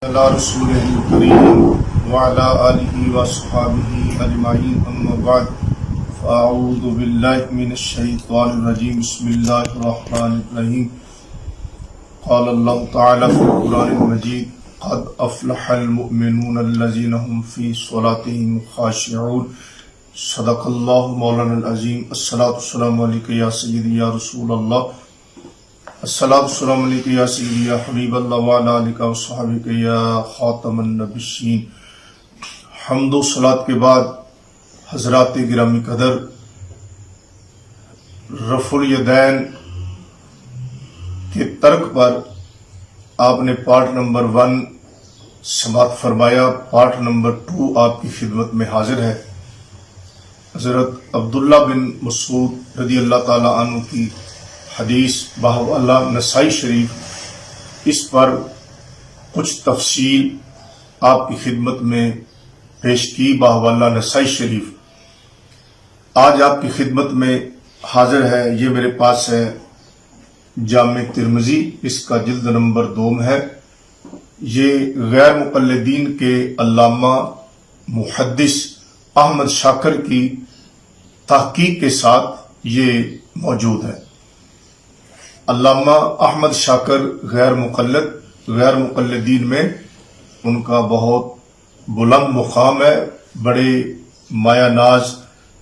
على رسوله الكريم وعلى آله وصحبه أجمعين أما بعد فأعوذ بالله من الشيطان الرجيم بسم الله الرحمن الرحيم قال الله تعالى في القرآن المجيد قد أفلح المؤمنون الذين هم في صلاتهم خاشعون صدق الله مولانا العظيم الصلاة والسلام عليك يا سيدي يا رسول الله الصلاۃ والسلام علیک یا سیدی یا حبیب اللہ وعلی آلک و صحبک یا خاتم النبیین۔ حمد و صلاۃ کے بعد حضرات گرامی قدر، رفع الیدین کے ترک پر آپ نے پارٹ نمبر 1 سماعت فرمایا، پارٹ نمبر 2 آپ کی خدمت میں حاضر ہے۔ حضرت عبداللہ بن مسعود رضی اللہ تعالی عنہ کی حدیث بحوالہ نسائی شریف، اس پر کچھ تفصیل آپ کی خدمت میں پیش کی بحوالہ نسائی شریف۔ آج آپ کی خدمت میں حاضر ہے، یہ میرے پاس ہے جامع ترمذی، اس کا جلد نمبر 2 ہے۔ یہ غیر مقلدین کے علامہ محدث احمد شاکر کی تحقیق کے ساتھ یہ موجود ہے۔ علامہ احمد شاکر غیر مقلدین میں ان کا بہت بلند مقام ہے، بڑے مایہ ناز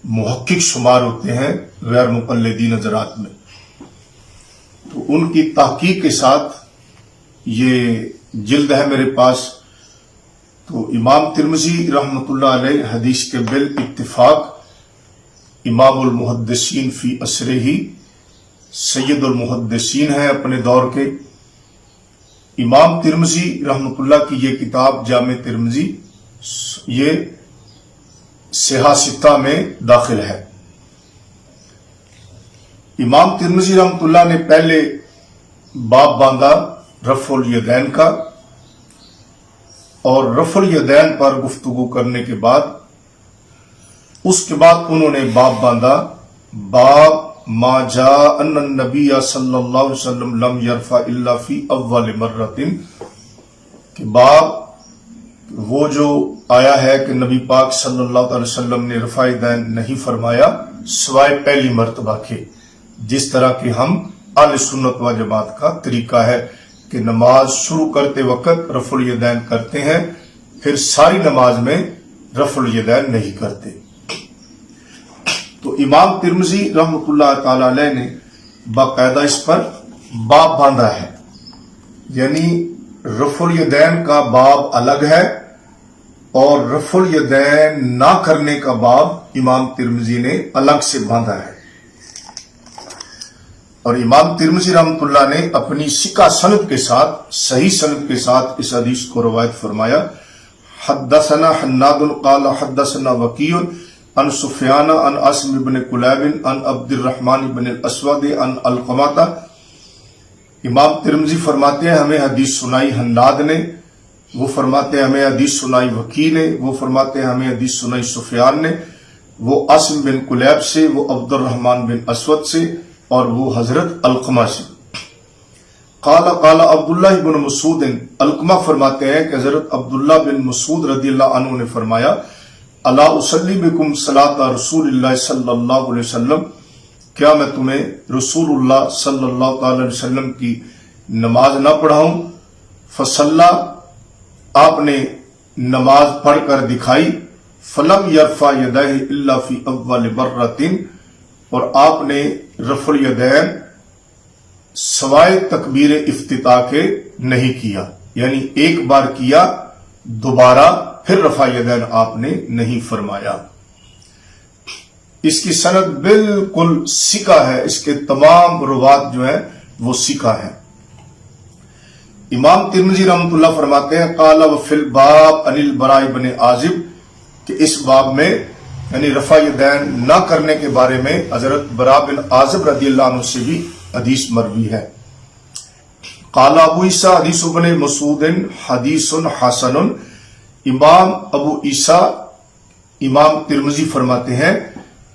محقق شمار ہوتے ہیں غیر مقلدین حضرات میں۔ تو ان کی تحقیق کے ساتھ یہ جلد ہے میرے پاس۔ تو امام ترمذی رحمۃ اللہ علیہ حدیث کے بالاتفاق امام المحدثین فی عصرہ، سید المحدثین ہیں اپنے دور کے۔ امام ترمذی رحمۃ اللہ کی یہ کتاب جامع ترمذی یہ صحاح ستہ میں داخل ہے۔ امام ترمذی رحمۃ اللہ نے پہلے باب باندھا رفع الیدین کا، اور رفع الیدین پر گفتگو کرنے کے بعد اس کے بعد انہوں نے باب باندھا باب ما جاء ان النبی صلی اللہ علیہ وسلم لم یرفع الا فی اول مرۃ، کہ باب وہ جو آیا ہے کہ نبی پاک صلی اللہ علیہ وسلم نے رفع یدین نہیں فرمایا سوائے پہلی مرتبہ کے، جس طرح کہ ہم اہل سنت و جماعت کا طریقہ ہے کہ نماز شروع کرتے وقت رفع الیدین کرتے ہیں، پھر ساری نماز میں رفع الیدین نہیں کرتے۔ تو امام ترمذی رحمۃ اللہ تعالی علیہ نے باقاعدہ اس پر باب باندھا ہے، یعنی رفع الیدین کا باب الگ ہے اور رفع الیدین نہ کرنے کا باب امام ترمذی نے الگ سے باندھا ہے۔ اور امام ترمذی رحمۃ اللہ نے اپنی ثقہ سند کے ساتھ، صحیح سند کے ساتھ اس حدیث کو روایت فرمایا۔ حدثنا حناد قال حدثنا وکیع عن سفیان عن عاصم بن کلیب عن عبد الرحمن بن الاسود عن علقمہ۔ امام ترمذی فرماتے ہیں ہمیں حدیث سنائی حناد نے، وہ فرماتے ہیں ہمیں حدیث سنائی وکیع نے، وہ فرماتے ہیں ہمیں حدیث سنائی سفیان نے، وہ عاصم بن کلیب سے، وہ عبد الرحمن بن اسود سے، اور وہ حضرت علقمہ سے۔ قال عبداللہ بن مسعود، علقمہ فرماتے ہیں کہ حضرت عبداللہ بن مسعود رضی اللہ عنہ نے فرمایا الا اصلی بکم صلاۃ رسول اللہ صلی اللہ علیہ وسلم، کیا میں تمہیں رسول اللہ صلی اللہ تعالی علیہ وسلم کی نماز نہ پڑھاؤں؟ فصلی، آپ نے نماز پڑھ کر دکھائی، فلم یرفع یدیہ الا فی اول مرۃ، اور آپ نے رفع الیدین سوائے تکبیر افتتاح کے نہیں کیا، یعنی ایک بار کیا، دوبارہ پھر رفع الیدین آپ نے نہیں فرمایا۔ اس کی سند بالکل ثقہ ہے، اس کے تمام روات جو ہیں وہ ثقہ ہیں۔ امام ترمذی رحمۃ اللہ فرماتے ہیں قال وفی الباب عن البراء بن عازب، کہ اس باب میں یعنی رفع الیدین نہ کرنے کے بارے میں حضرت براء بن عازب رضی اللہ عنہ سے بھی حدیث مروی ہے۔ قال ابو عیسیٰ حدیث ابن مسعود حدیث حسن، امام ابو عیسیٰ امام ترمذی فرماتے ہیں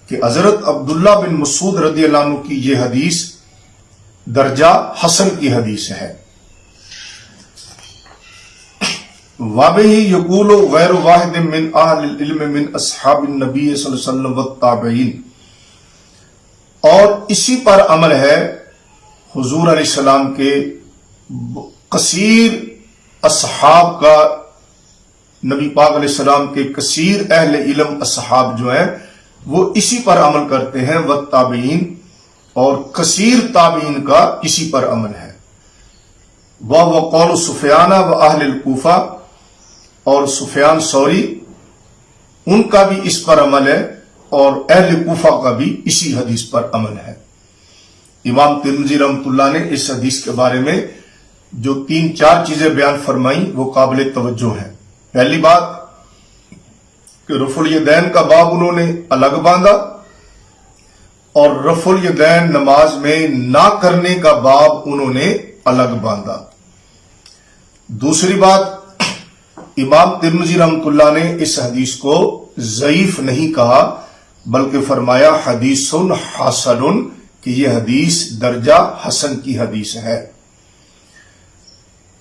کہ حضرت عبداللہ بن مسعود رضی اللہ عنہ کی یہ حدیث درجہ حسن کی حدیث ہے۔ وَبِهِ يَقُولُ غَيْرُ وَاحِدٍ مِّنْ أَهْلِ الْعِلْمِ مِنْ أَصْحَابِ النَّبِيِّ صلی اللہ علیہ وسلم وَالتَّابِعِينَ، اور اسی پر عمل ہے حضور علیہ السلام کے کثیر اصحاب کا، نبی پاک علیہ السلام کے کثیر اہل علم اصحاب جو ہیں وہ اسی پر عمل کرتے ہیں، والتابعین، اور کثیر تابعین کا اسی پر عمل ہے، وقول سفیان و اہل الکوفہ، اور سفیان ثوری ان کا بھی اس پر عمل ہے، اور اہل کوفہ کا بھی اسی حدیث پر عمل ہے۔ امام ترمذی رحمۃ اللہ نے اس حدیث کے بارے میں جو 3-4 چیزیں بیان فرمائیں وہ قابل توجہ ہیں۔ پہلی بات کہ رفع الیدین کا باب انہوں نے الگ باندھا، اور رفع الیدین نماز میں نہ کرنے کا باب انہوں نے الگ باندھا۔ دوسری بات، امام ترمذی رحمۃ اللہ نے اس حدیث کو ضعیف نہیں کہا بلکہ فرمایا حدیث حسن، کہ یہ حدیث درجہ حسن کی حدیث ہے۔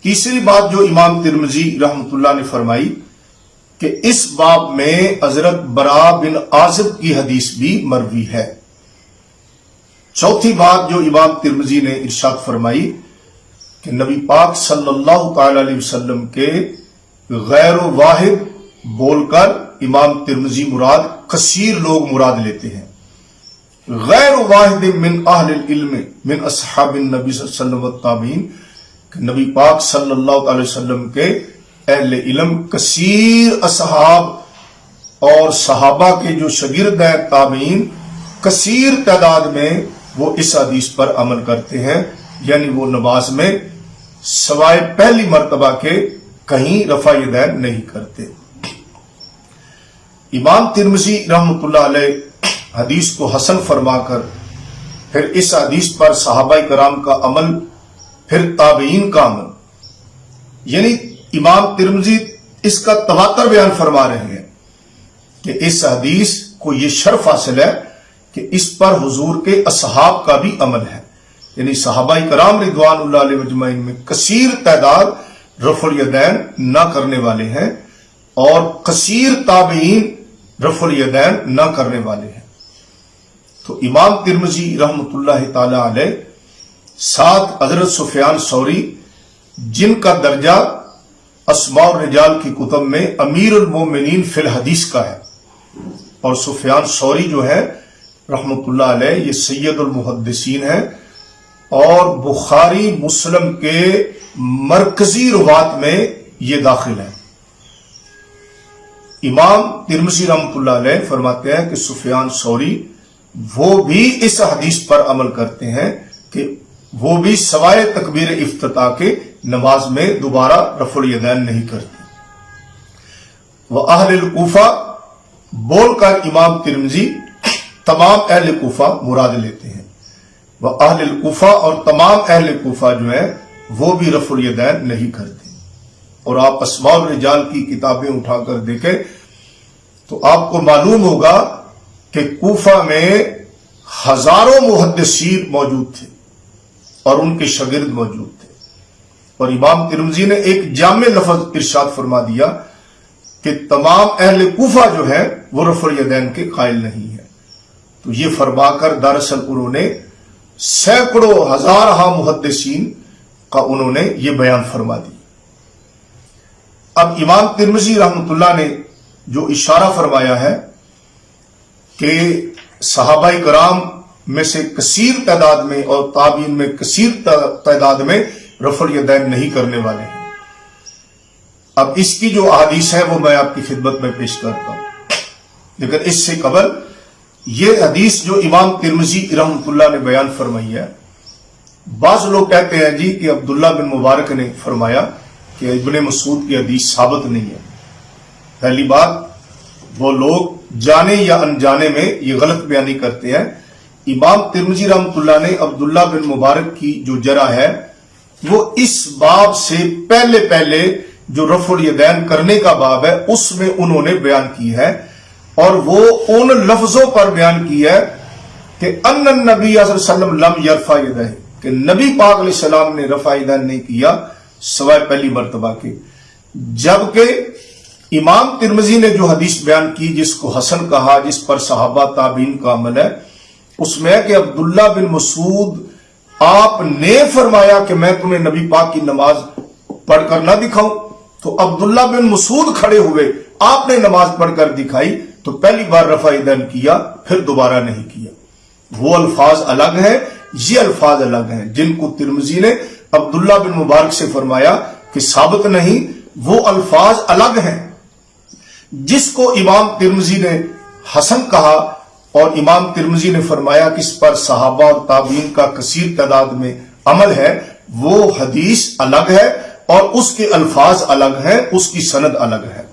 تیسری بات جو امام ترمذی رحمۃ اللہ نے فرمائی کہ اس باب میں حضرت براء بن عازب کی حدیث بھی مروی ہے۔ چوتھی بات جو امام ترمذی نے ارشاد فرمائی کہ نبی پاک صلی اللہ تعالی علیہ وسلم کے غیر واحد بول کر امام ترمذی مراد کثیر لوگ مراد لیتے ہیں، غیر واحد من اہل العلم من اصحاب النبی صلی اللہ علیہ وسلم والتابعین، کہ نبی پاک صلی اللہ علیہ وسلم کے اہل علم کثیر اصحاب اور صحابہ کے جو شاگرد ہیں تابعین کثیر تعداد میں وہ اس حدیث پر عمل کرتے ہیں، یعنی وہ نماز میں سوائے پہلی مرتبہ کے کہیں رفع یدین نہیں کرتے۔ امام ترمذی رحمۃ اللہ علیہ حدیث کو حسن فرما کر پھر اس حدیث پر صحابہ کرام کا عمل، پھر تابعین کا عمل، یعنی امام ترمذی اس کا تواتر بیان فرما رہے ہیں کہ اس حدیث کو یہ شرف حاصل ہے کہ اس پر حضور کے اصحاب کا بھی عمل ہے، یعنی صحابہ کرام رضوان اللہ علیہ مجمعین میں کثیر تعداد رفع الیدین نہ کرنے والے ہیں، اور کثیر تابعین رفع الیدین نہ کرنے والے ہیں۔ تو امام ترمذی رحمۃ اللہ تعالی علیہ ساتھ حضرت سفیان ثوری، جن کا درجہ اسماء الرجال کی کتب میں امیر المومنین فی الحدیث کا ہے، اور سفیان ثوری جو ہے رحمۃ اللہ علیہ یہ سید المحدثین ہیں، اور بخاری مسلم کے مرکزی روات میں یہ داخل ہے۔ امام ترمذی رحمۃ اللہ علیہ فرماتے ہیں کہ سفیان ثوری وہ بھی اس حدیث پر عمل کرتے ہیں کہ وہ بھی سوائے تکبیر افتتاح کے نماز میں دوبارہ رفع الیدین نہیں کرتے۔ وہ اہل الکوفہ بول کر امام ترمذی تمام اہل کوفہ مراد لیتے ہیں، وہ اہل الکوفہ اور تمام اہل کوفہ جو ہیں وہ بھی رفع الیدین نہیں کرتے۔ اور آپ اسماء الرجال کی کتابیں اٹھا کر دیکھیں تو آپ کو معلوم ہوگا کہ کوفہ میں ہزاروں محدثین موجود تھے اور ان کے شاگرد موجود تھے، اور امام ترمذی نے ایک جامع لفظ ارشاد فرما دیا کہ تمام اہل کوفہ جو ہے وہ رفع الیدین کے قائل نہیں ہے۔ تو یہ فرما کر دراصل انہوں نے سینکڑوں ہزارہ محدثین کا انہوں نے یہ بیان فرما دی۔ اب امام ترمذی رحمۃ اللہ نے جو اشارہ فرمایا ہے کہ صحابہ کرام میں سے کثیر تعداد میں اور تابعین میں کثیر تعداد میں رفع الیدین نہیں کرنے والے ہیں، اب اس کی جو احادیث ہے وہ میں آپ کی خدمت میں پیش کرتا ہوں، لیکن اس سے قبل یہ حدیث جو امام ترمذی رحمۃ اللہ نے بیان فرمائی ہے، بعض لوگ کہتے ہیں جی کہ عبداللہ بن مبارک نے فرمایا کہ ابن مسعود کی حدیث ثابت نہیں ہے۔ پہلی بات، وہ لوگ جانے یا انجانے میں یہ غلط بیانی کرتے ہیں۔ امام ترمذی رحمۃ اللہ نے عبداللہ بن مبارک کی جو جرح ہے وہ اس باب سے پہلے جو رفع الیدین کرنے کا باب ہے اس میں انہوں نے بیان کی ہے، اور وہ ان لفظوں پر بیان کی ہے کہ ان النبی صلی اللہ علیہ وسلم لم یرفع یدہ، کہ نبی پاک علیہ السلام نے رفع یدین نہیں کیا سوائے پہلی مرتبہ کے، جبکہ امام ترمذی نے جو حدیث بیان کی جس کو حسن کہا، جس پر صحابہ تابعین کا عمل ہے، اس میں ہے کہ عبداللہ بن مسعود آپ نے فرمایا کہ میں تمہیں نبی پاک کی نماز پڑھ کر نہ دکھاؤں؟ تو عبداللہ بن مسعود کھڑے ہوئے، آپ نے نماز پڑھ کر دکھائی تو پہلی بار رفع یدین کیا، پھر دوبارہ نہیں کیا۔ وہ الفاظ الگ ہیں، یہ الفاظ الگ ہیں جن کو ترمذی نے عبداللہ بن مبارک سے فرمایا کہ ثابت نہیں، وہ الفاظ الگ ہیں۔ جس کو امام ترمذی نے حسن کہا اور امام ترمذی نے فرمایا کہ اس پر صحابہ اور تابعین کا کثیر تعداد میں عمل ہے، وہ حدیث الگ ہے اور اس کے الفاظ الگ ہیں، اس کی سند الگ ہے۔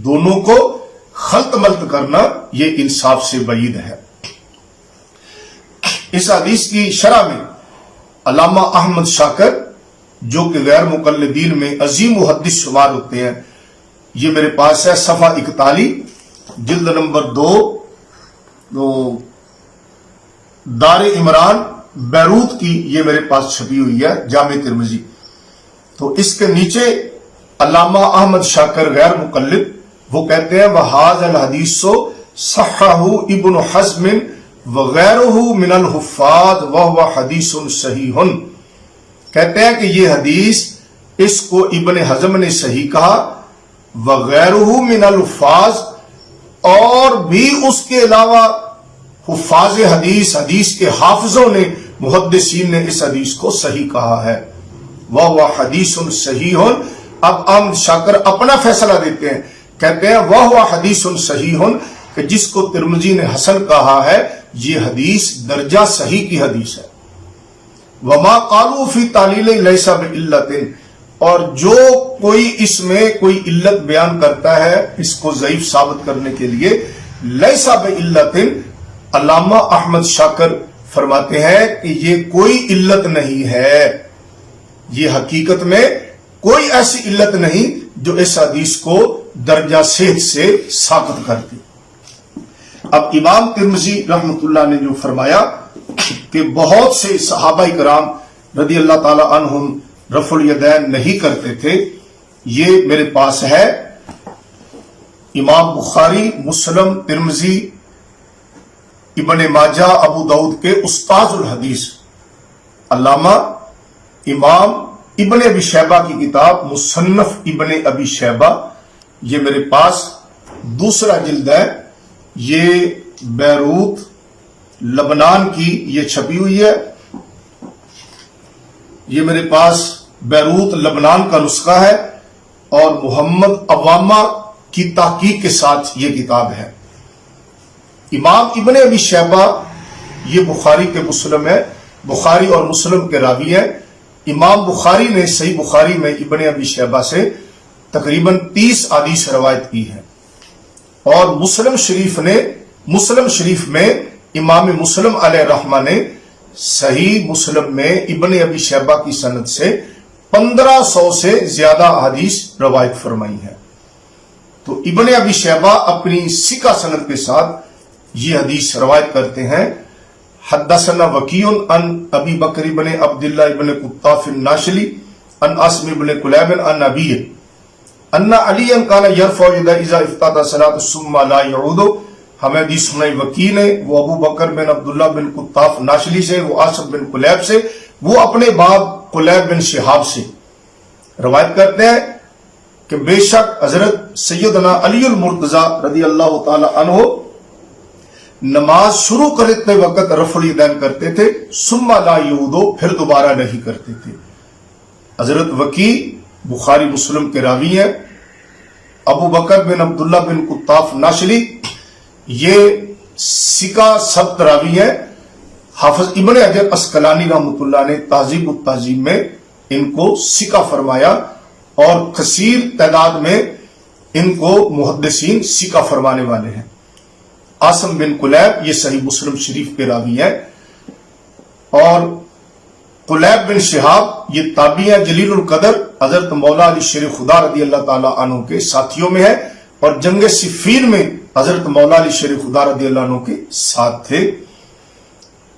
دونوں کو خلط ملط کرنا یہ انصاف سے بعید ہے۔ اس حدیث کی شرح میں علامہ احمد شاکر جو کہ غیر مقلدین میں عظیم محدث شمار ہوتے ہیں، یہ میرے پاس ہے صفحہ 41 جلد نمبر 2 دار عمران بیروت کی یہ میرے پاس چھپی ہوئی ہے جامع ترمذی۔ تو اس کے نیچے علامہ احمد شاکر غیر مقلد وہ کہتے ہیں وَهَذَا الْحَدِيثُ صَحَّحَهُ ابن حزم وغیرہ من الحفاظ وَهُوَ حَدِيثٌ صحیح۔ کہتے ہیں کہ یہ حدیث اس کو ابن حزم نے صحیح کہا، وغیرہ من الحفاظ اور بھی اس کے علاوہ حفاظ حدیث، حدیث کے حافظوں نے، محدثین نے اس حدیث کو صحیح کہا ہے۔ وَهُوَ حَدِيثٌ صحیح۔ اب ہم شاکر اپنا فیصلہ دیتے ہیں، کہتے ہیں وَهُوَ حَدِيثٌ صحیح کہ جس کو ترمذی نے حسن کہا ہے یہ حدیث درجہ صحیح کی حدیث ہے۔ وَمَا قَالُوا فِي تَعْلِيلِ لَيْسَ بِعِلَّةٍ، اور جو کوئی اس میں کوئی علت بیان کرتا ہے اس کو ضعیف ثابت کرنے کے لیے، لَيْسَ بِعِلَّةٍ، علامہ احمد شاکر فرماتے ہیں کہ یہ کوئی علت نہیں ہے، یہ حقیقت میں کوئی ایسی علت نہیں جو اس حدیث کو درجہ صحت سے ثابت کرتی۔ اب امام ترمذی رحمۃ اللہ نے جو فرمایا کہ بہت سے صحابہ کرام رضی اللہ تعالی عنہم رفع الیدین نہیں کرتے تھے، یہ میرے پاس ہے امام بخاری، مسلم، ترمذی، ابن ماجہ، ابو داؤد کے استاذ الحدیث علامہ امام ابن ابی شیبہ کی کتاب مصنف ابن ابی شیبہ، یہ میرے پاس دوسرا جلد ہے، یہ بیروت لبنان کی یہ چھپی ہوئی ہے، یہ میرے پاس بیروت لبنان کا نسخہ ہے اور محمد عوامہ کی تحقیق کے ساتھ یہ کتاب ہے۔ امام ابن ابی شیبہ یہ بخاری کے مسلم ہے، بخاری اور مسلم کے راوی ہیں۔ امام بخاری نے صحیح بخاری میں ابن ابی شیبہ سے تقریباً 30 احادیث روایت کی ہے، اور مسلم شریف میں امام مسلم علیہ الرحمہ نے صحیح مسلم میں ابن ابی شیبہ کی سند سے 1500 سے زیادہ احادیث روایت فرمائی ہے۔ تو ابن ابی شیبہ اپنی ثقہ سند کے ساتھ یہ حدیث روایت کرتے ہیں۔ حدثنا وکیع عن ابی بکر بن عبداللہ ابن قطاف الناشلی عن عاصم بن کلیب عن ابی ان علی کان یرفع یدہ اذا افتتح الصلاۃ ثم لا یعود۔ ہمیں حدیث سنائی وکیع نے، وہ ابو بکر بن عبداللہ بن قطاف ناشلی سے، وہ عاصم بن کلیب سے، وہ اپنے باپ کلیب بن شہاب سے روایت کرتے ہیں کہ بے شک حضرت سیدنا علی المرتضی رضی اللہ تعالی عنہ نماز شروع کرتے وقت رفع الیدین کرتے تھے، ثم لا یعود، پھر دوبارہ نہیں کرتے تھے۔ حضرت وکیع بخاری مسلم کے راوی ہیں، ابو بکر بن عبداللہ بن قطاف ناشلی یہ ثقہ ثبت راوی ہیں۔ حافظ ابن حجر عسقلانی رحمۃ اللہ نے تہذیب التہذیب میں ان کو ثقہ فرمایا، اور کثیر تعداد میں ان کو محدثین ثقہ فرمانے والے ہیں۔ عاصم بن کلیب یہ صحیح مسلم شریف کے راوی ہیں، اور کلیب بن شہاب یہ تابعی ہیں، جلیل القدر حضرت مولا علی شیر خدا رضی اللہ تعالی عنہ کے ساتھیوں میں ہے، اور جنگ صفین میں حضرت مولا علی شیر خدا رضی اللہ عنہ کے ساتھ تھے۔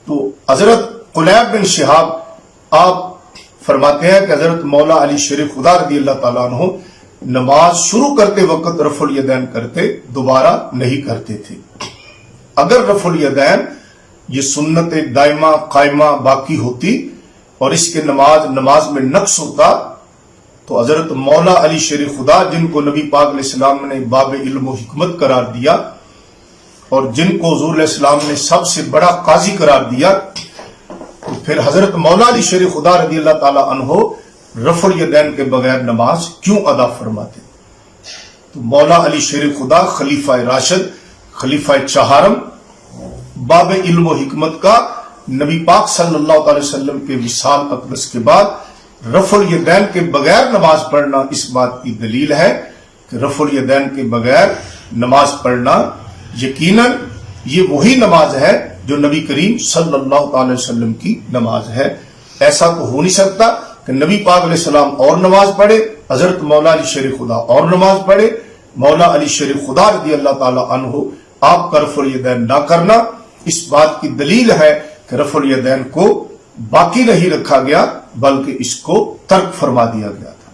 تو حضرت کلیب بن شہاب آپ فرماتے ہیں کہ حضرت مولا علی شیر خدا رضی اللہ تعالیٰ عنہ نماز شروع کرتے وقت رفع الیدین کرتے، دوبارہ نہیں کرتے تھے۔ اگر رفع الیدین یہ سنت دائمہ قائمہ باقی ہوتی اور اس کے نماز میں نقص ہوتا تو حضرت مولا علی شیر خدا، جن کو نبی پاک علیہ السلام نے باب علم و حکمت قرار دیا اور جن کو حضور علیہ السلام نے سب سے بڑا قاضی قرار دیا، تو پھر حضرت مولا علی شیر خدا رضی اللہ تعالی عنہ رفع الیدین کے بغیر نماز کیوں ادا فرماتے؟ تو مولا علی شیر خدا خلیفہ راشد، خلیفہ چہارم، باب علم و حکمت کا، نبی پاک صلی اللہ علیہ وسلم کے وصال اقدس کے بعد رفع الیدین کے بغیر نماز پڑھنا اس بات کی دلیل ہے کہ رفع الیدین کے بغیر نماز پڑھنا یقیناً یہ وہی نماز ہے جو نبی کریم صلی اللہ علیہ وسلم کی نماز ہے۔ ایسا تو ہو نہیں سکتا کہ نبی پاک علیہ السلام اور نماز پڑھے، حضرت مولا علی شیر خدا اور نماز پڑھے۔ مولا علی شیر خدا رضی اللہ تعالی عنہ آپ کا رفع الیدین نہ کرنا اس بات کی دلیل ہے کہ رفع الیدین کو باقی نہیں رکھا گیا بلکہ اس کو ترک فرما دیا گیا تھا۔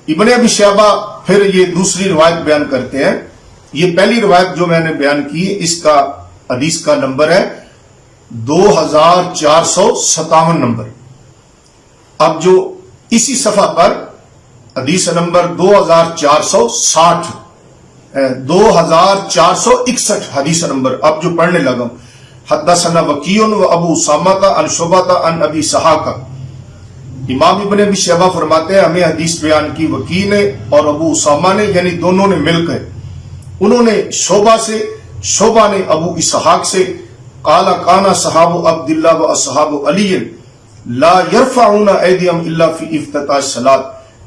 ابن ابی شیبہ پھر یہ دوسری روایت بیان کرتے ہیں۔ یہ پہلی روایت جو میں نے بیان کی، اس کا حدیث کا نمبر ہے 2457 نمبر۔ اب جو اسی صفحہ پر حدیث نمبر 2460 2461 حدیث نمبر اب جو پڑھنے لگا، حدثنا وکیع و ابو اسامہ عن شعبہ عن ابی اسحاق۔ امام ابن ابی شیبہ فرماتے ہیں ہمیں حدیث بیان کی وکیع نے اور ابو اسامہ نے، یعنی دونوں نے مل کر، انہوں نے شعبہ نے ابو اسحاق سے، قال کان صحاب عبداللہ و اصحاب علی لا يرفعون ایدیہم الا فی افتتاح الصلاۃ،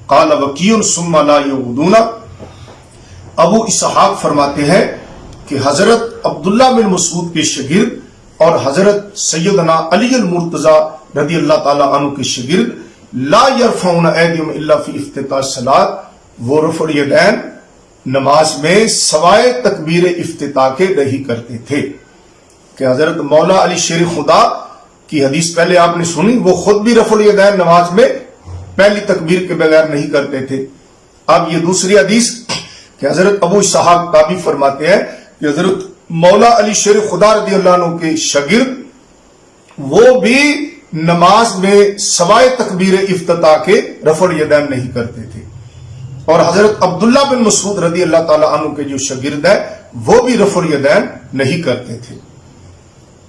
قال وکیع ثم لا یغدون۔ ابو اسحاق فرماتے ہیں کہ حضرت عبداللہ بن مسعود کے شاگرد اور حضرت سیدنا علی المرتضی رضی اللہ تعالی عنہ کے شاگرد لا يرفعون ایدیہم الا فی افتتاح الصلاۃ، وہ رفع الیدین نماز میں سوائے تکبیر افتتاح کے نہیں کرتے تھے۔ کہ حضرت مولا علی شیر خدا کی حدیث پہلے آپ نے سنی، وہ خود بھی رفع الیدین نماز میں پہلی تکبیر کے بغیر نہیں کرتے تھے۔ اب یہ دوسری حدیث کہ حضرت ابو اسحاق تابعی فرماتے ہیں کہ حضرت مولا علی شیر خدا رضی اللہ عنہ کے شاگرد وہ بھی نماز میں سوائے تکبیر افتتاح کے رفع الیدین نہیں کرتے تھے، اور حضرت عبداللہ بن مسعود رضی اللہ تعالی عنہ کے جو شاگرد ہیں وہ بھی رفع الیدین نہیں کرتے تھے۔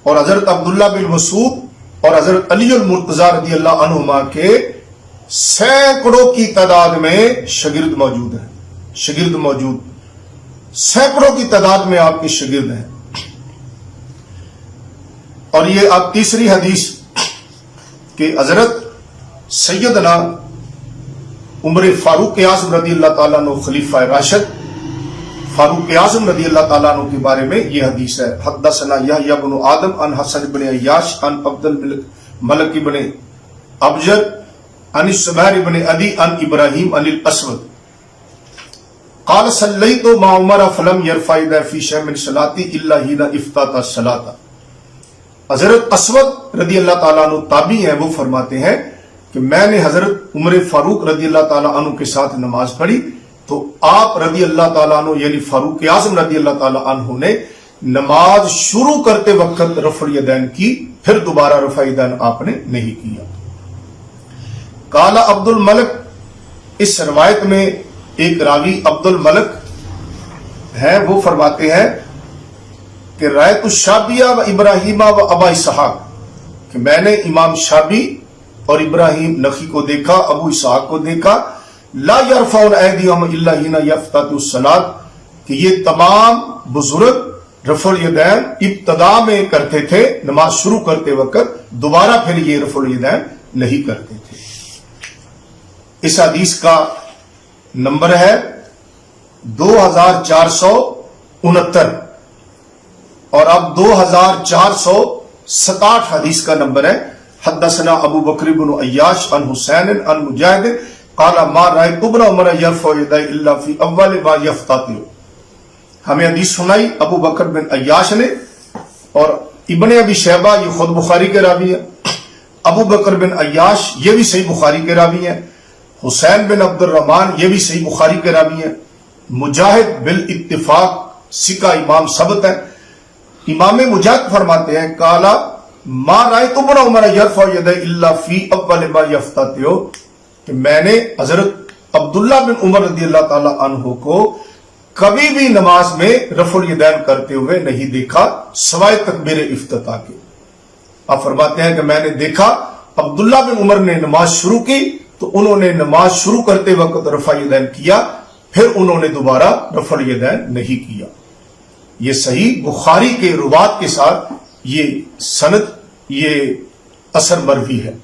اور حضرت عبداللہ بن مسعود اور حضرت علی المرتضی رضی اللہ عنہما کے سینکڑوں کی تعداد میں شاگرد موجود ہیں، شاگرد موجود سینکڑوں کی تعداد میں آپ کے شاگرد ہیں۔ اور یہ اب تیسری حدیث کہ حضرت سیدنا عمر فاروق اعظم رضی اللہ تعالیٰ عنہ خلیفہ راشد فاروق اعظم رضی اللہ تعالیٰ عنہ کے بارے میں یہ حدیث ہے۔ حدثنا یحییٰ بن آدم عن حسن بن عیاش عن عبد الملک بن ابجر عن الزبیر بن عدی عن ابراہیم عن الاسود قال صلیت مع عمر فلم یرفع یدیہ فی شیء من صلاتی الا حین افتتح الصلاۃ۔ حضرت اسود رضی اللہ تعالیٰ عنہ تابعی ہیں، وہ فرماتے ہیں کہ میں نے حضرت عمر فاروق رضی اللہ تعالیٰ عنہ کے ساتھ نماز پڑھی تو آپ رضی اللہ تعالیٰ عنہ یعنی فاروق اعظم رضی اللہ تعالیٰ عنہ نے نماز شروع کرتے وقت رفع الیدین کی، پھر دوبارہ رفع الیدین آپ نے نہیں کیا۔ قال عبد الملک، اس روایت میں ایک راوی عبد الملک ہے، وہ فرماتے ہیں کہ رأیت الشابیہ و ابراہیم و ابا اسحاق، کہ میں نے امام شابی اور ابراہیم نخی کو دیکھا، ابو اسحاق کو دیکھا، لا یرفعون ایدیہم الا حین یفتتح الصلاۃ، کہ یہ تمام بزرگ رفع الیدین ابتدا میں کرتے تھے، نماز شروع کرتے وقت، دوبارہ پھر یہ رفع الیدین نہیں کرتے تھے۔ اس حدیث کا نمبر ہے 2469 اور اب 2467 حدیث کا نمبر ہے۔ حدثنا ابو بکر بن عیاش عن حسین عن مجاہد قال ما رأیت ابن عمر یرفع یدیہ الا فی اول ما یفتتح۔ ہمیں حدیث سنائی ابو بکر بن عیاش نے، اور ابن ابی شیبہ یہ خود بخاری کے راوی ہیں، ابو بکر بن عیاش یہ بھی صحیح بخاری کے راوی ہیں، حسین بن عبد الرحمن یہ بھی صحیح بخاری کے راوی ہیں. مجاہد بالاتفاق سکہ امام ثبت ہے. امام مجاہد فرماتے ہیں کالا ما رأیت ابن عمر یرفع یدیہ الا فی اول ما یفتتح، کہ میں نے حضرت عبداللہ بن عمر رضی اللہ تعالی عنہ کو کبھی بھی نماز میں رفع الیدین کرتے ہوئے نہیں دیکھا سوائے تکبیر افتتاح کے. آپ فرماتے ہیں کہ میں نے دیکھا عبداللہ بن عمر نے نماز شروع کی تو انہوں نے نماز شروع کرتے وقت رفع الیدین کیا، پھر انہوں نے دوبارہ رفع الیدین نہیں کیا. یہ صحیح بخاری کے روات کے ساتھ یہ سند، یہ اثر مروی ہے،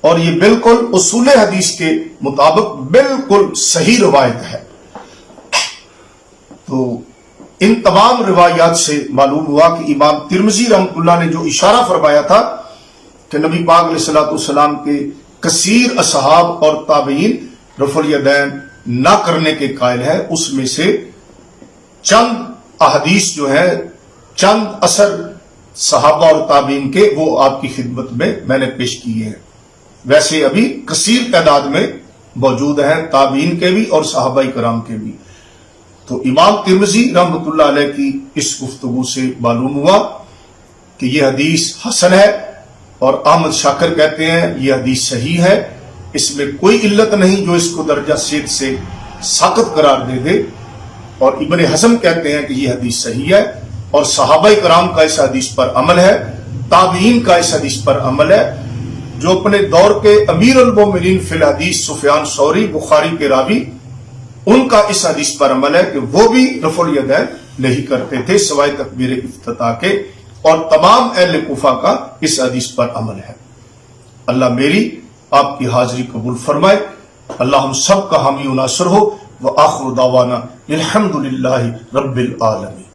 اور یہ بالکل اصول حدیث کے مطابق بالکل صحیح روایت ہے. تو ان تمام روایات سے معلوم ہوا کہ امام ترمذی رحمۃ اللہ نے جو اشارہ فرمایا تھا کہ نبی پاک علیہ الصلوۃ والسلام کے کثیر اصحاب اور تابعین رفع الیدین نہ کرنے کے قائل ہے، اس میں سے چند احادیث جو ہے، چند اثر صحابہ اور تابعین کے، وہ آپ کی خدمت میں نے پیش کیے ہیں. ویسے ابھی کثیر تعداد میں موجود ہیں، تابعین کے بھی اور صحابہ کرام کے بھی. تو امام ترمذی رحمۃ اللہ علیہ کی اس گفتگو سے معلوم ہوا کہ یہ حدیث حسن ہے، اور احمد شاکر کہتے ہیں یہ حدیث صحیح ہے، اس میں کوئی علت نہیں جو اس کو درجہ صحت سے ساقط قرار دے دے. اور ابن حزم کہتے ہیں کہ یہ حدیث صحیح ہے، اور صحابہ کرام کا اس حدیث پر عمل ہے، تابعین کا اس حدیث پر عمل ہے. جو اپنے دور کے امیر المومنین فی الحدیث سفیان ثوری بخاری کے راوی، ان کا اس حدیث پر عمل ہے کہ وہ بھی رفع الیدین نہیں کرتے تھے سوائے تکبیر افتتاح کے، اور تمام اہل کوفہ کا اس حدیث پر عمل ہے. اللہ میری آپ کی حاضری قبول فرمائے. اللہ ہم سب کا حامی و ناصر ہو. وآخر دعوانا الحمدللہ رب العالمین.